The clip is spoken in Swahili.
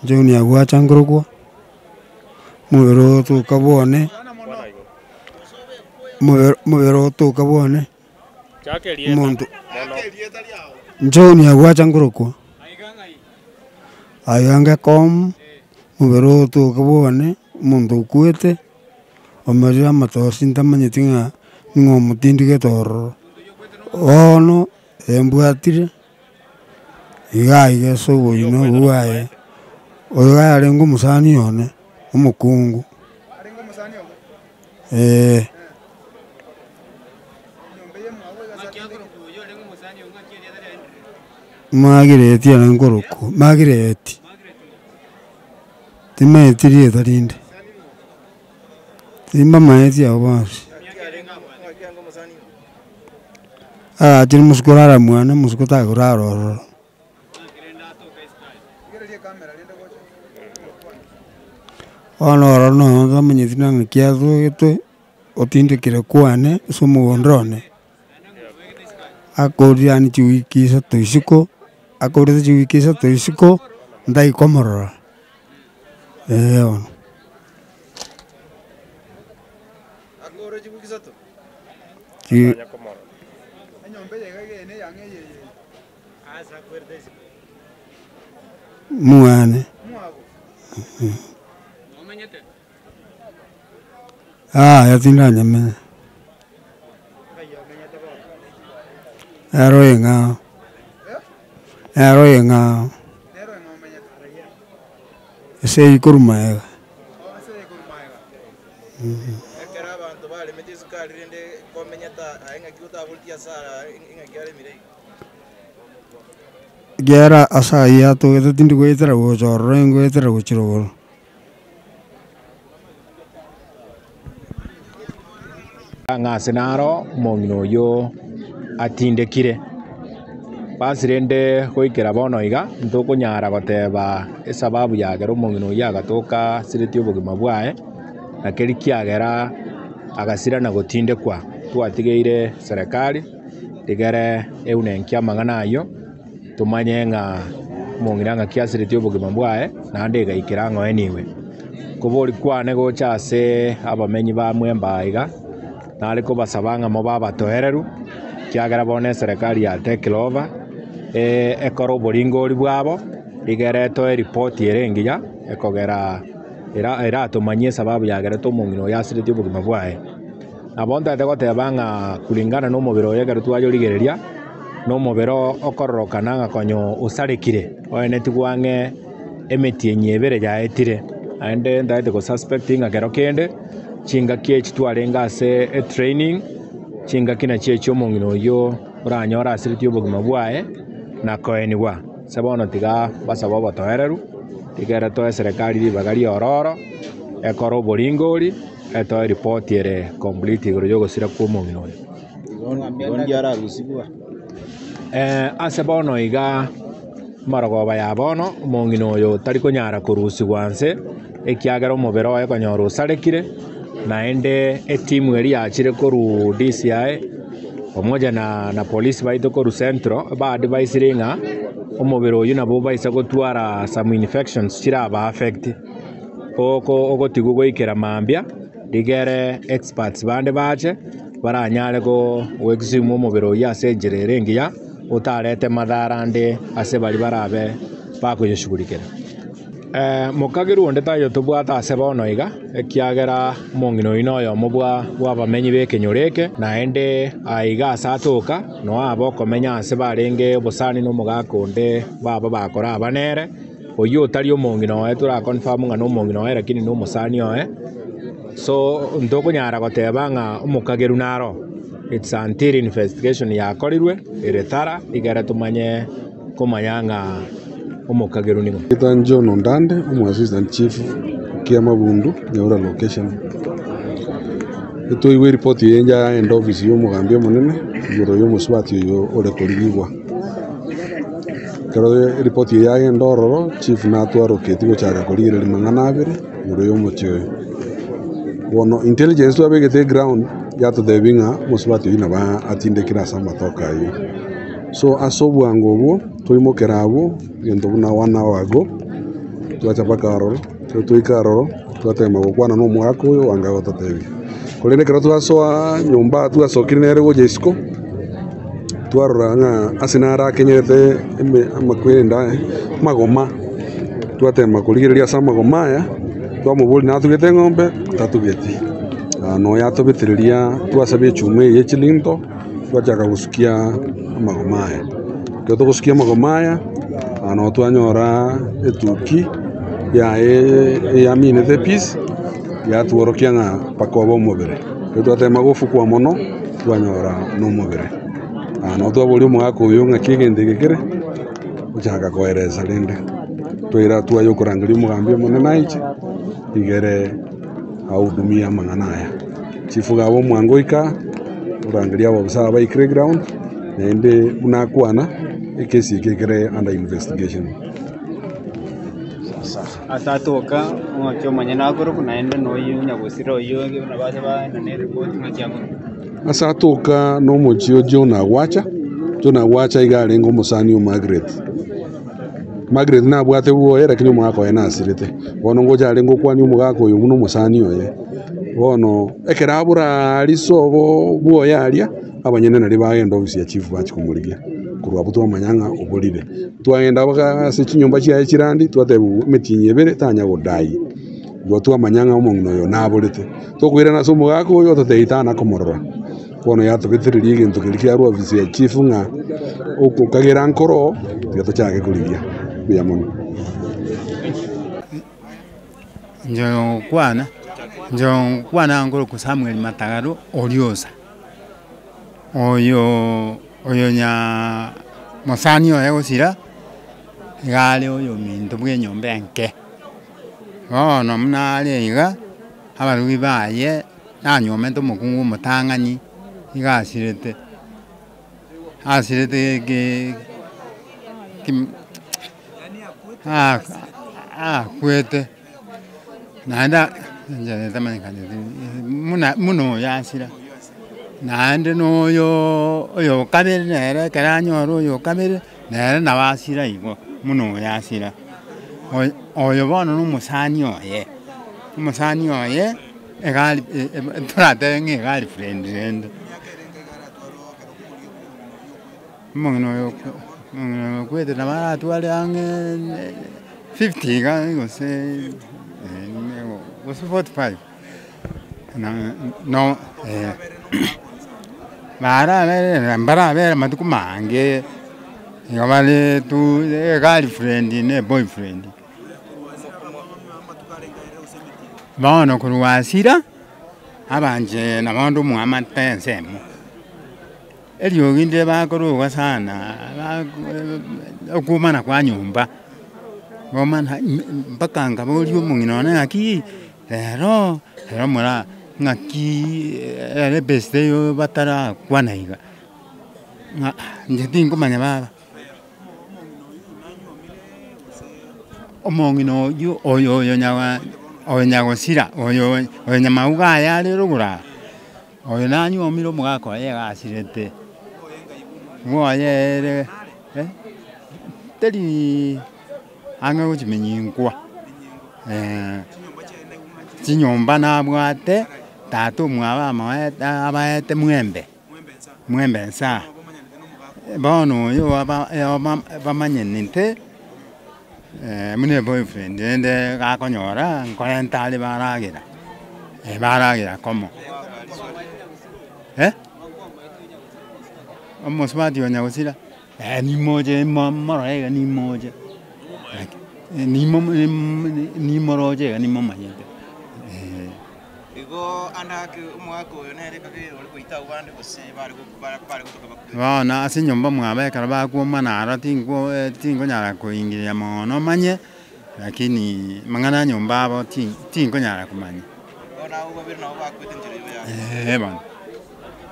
Juni agwa changurugwa mubero tukabone mubero tukabone muntu Juni agwa changurugwa ayanga kom mubero tukabone muntu kwete omerira matosi ntamanyitinga ngo mutindige tor ono embwatire iga so ino uaye oya arengo musani one umukungu arengo musani one magireti anangoroku magireti timetiri etarinde timba maeti abasi tiri muskurara mwana muskuta kuraro ono no zamanyiti nang kiazo eto otinde kire kwane sumu ondrone akodi ani chiwiki sa toisiko akodi chiwiki sa toisiko ndai komorora ono akodi chiwiki sa to muane ya tinda nyame Eroyenga sei kurmaega Gera asa ya to eto tindi ko etera go jorro ngo etera go chirogol ngasenaro mongino yo atindekire basirende goikera bono iga ntukunyara goteba esababu yagera mongino yagatoka siriti obogima bwae nakeri kiagera agasira na gotindekwa twatigeire serikali tigere eunenkia mang'ana ayo tumanye ng'a mong'ina ng'a kiasiriti obogima bwae nande gaikera ng'oe niwe kobori kwane gocha ase abamenyi bamwe mbaiga nariko basaba ng'amo babatoereru kiagera bone serikali ya take over ekoro boringori bwabo igere to report erengiya ekogera era tumanyie sababu yagera to mong'ino yasiriti obogima bwae abonta tegoteba ng'a kulingana no mobero yegera twajorigereria no mobero okororokana ng'a konyo usarekire oene tigwange emeti enyebere yaetire ande ndaite ko suspecting agero kende chinga kiechi twarenga ase training chinga kina checho mong'ino yo oranyora asiriti obogima bwae na koeniwa sabono tiga basaba batoereru tigera to serikali libagari ororo ekoro boringori eto report ere complete igoro yo gosira ku mong'ino ondiara rusibwa ase bono iga marogoba ya bono mong'ino yo tari konyara kurusigwa nse ekiagera omobero ekonyora osarekire naende etimu eri yachire koru DCI pamoja na polisi baito koru centro baade baisire ng'a omobero oyo nabo baisa gotwara some infections chiraba affect ogotigu goikera mambia digere experts bande bache baranyare go weximo omobero oyo ase enjera erengiya otarete madhara ande ase bari barabe bakoyeshugurikera mokageru onde tayo tobwata ase bono iga ekiagera mong'ino ino oyo mobwa bwabamenyi bekenyoreke naende aiga ase atoka no abo komenya ase barenge obosani nomogakonde baba bakora abanere oyo otari omong'ino oye turaconfirm ng'a nomong'ino oye lakini nomosani oye so ntokonyara goteba ng'a omokageru naro it's until investigation yakorirwe eretara igere tumanye komanya ng'a omokageru ningo Kitan John Ondande omo assistant chief kia Mabundu nyaura location ito iwe report yenja end office yo mugambia munene igoro yo muswati yo ore korigwa kero ripoti ya ndororo chief na twaroketi gochaka kurigirira mang'ana abere iguru y'omochio bono intelligence twabegete ground yatutebinga musubati ina ba atindekira asa matoka yo so asobwango obo twimokera abo gento buna wana wago twachapa karoro twikaroro twatema gukwana no mwako uyo wanga gotatebi kurinde kero twasoa nyumba twasokire nere go jesco twarora asinara kenyete amakwenda magoma twatema kurigiriria asa magoma ya twamubuli na tugete ng'ombe tatugeti no yatubitiriria twasabie chume yechilinto twachaka gusukia magoma ya kyo tugusukia magoma ya no twanyora etuki ya mine the piece ya tuorokia nga pakobo mobere kyo twatema gufukwa mono twanyora no mobere no twabuli mwako uyu nga kigende gikire uchaka koereza rinde twira twayo kurangiria mugambi mone naichi igere audumia mang'anaya chifu gabo mwangoika urangiria wabusaba by ground nende unakwana ikesi kekere under investigation asatoka ng'okio manyana akoro naende noyu nyagusira oyo na base ba na report ng'akiago asatoka no mochio Jona Gwacha igare ngo musani Margaret na bwate buoye lakini mwako ena asirite bono ngoja ari ngo kwani umugako uyu muno musani oye bono ekerabura risogo buoye aria abanyene nari bagenda ofisi ya chief bachi kumurigia kurwa buto manyanga obolire twagenda baka se chinyumba chia chirandi twatebu metinye bere tanya godai ngo twa manyanga omongno yo nabolite tokwira na somo gako uyu toteitana komorora bono yatugitiririe gintu kirikia ru ofisi ya chief nga ukukagera nkoro tuyatochage kurigia bia mono njo kwana ngoro ku Samuel Matagaro oriosa oyo nya musani oyo gusira igale oyo minto bwe nyombe nke no mnale iga abarugi baye na nyome to mukungu mutangani igasirete asirete ke kwete nanda njane tamani kanje muno yasira nande no yo kabere nere karanyoro yo kabere nere nabasira igo muno yasira oyo bono no musani oye egali trate nge egali friend rendo mongno kwete na mara tuale ange 50 ga gose 45 no bara bere matuku mange ngabale tu girlfriend ne boyfriend bono kurwasira abanje na bandu mu amatensemo elio ginde bakoruga sana okumana kwa nyumba ngomana bakanga bolio mungino na aki pero mura ngaki ele beste yo batara kwanaiga ndingo manya baba omongino yo oyo nyawa sira oyo nyamauga ya rugura oyo nanyu omiro mugako yegasirete moye teri anga kuchimenyingwa chinyomba na bwate tatu mwaba abaete mwembe nsa bono yo bamanyenite mune boyfriend ende gakonyora nkorentali baragira komo omosmati onyagusira ni moje moroega ni moje ni moroje ni momanyete igo andake umwako yonere kabiro kuita ubande bose bari kutoka bana asinyomba mwabe karaba kuoma nara tingo nyara kuingiria mono manye lakini mangana nyomba abo tingo nyara kumanya ona ubabiri na ubakwete njiri ya bana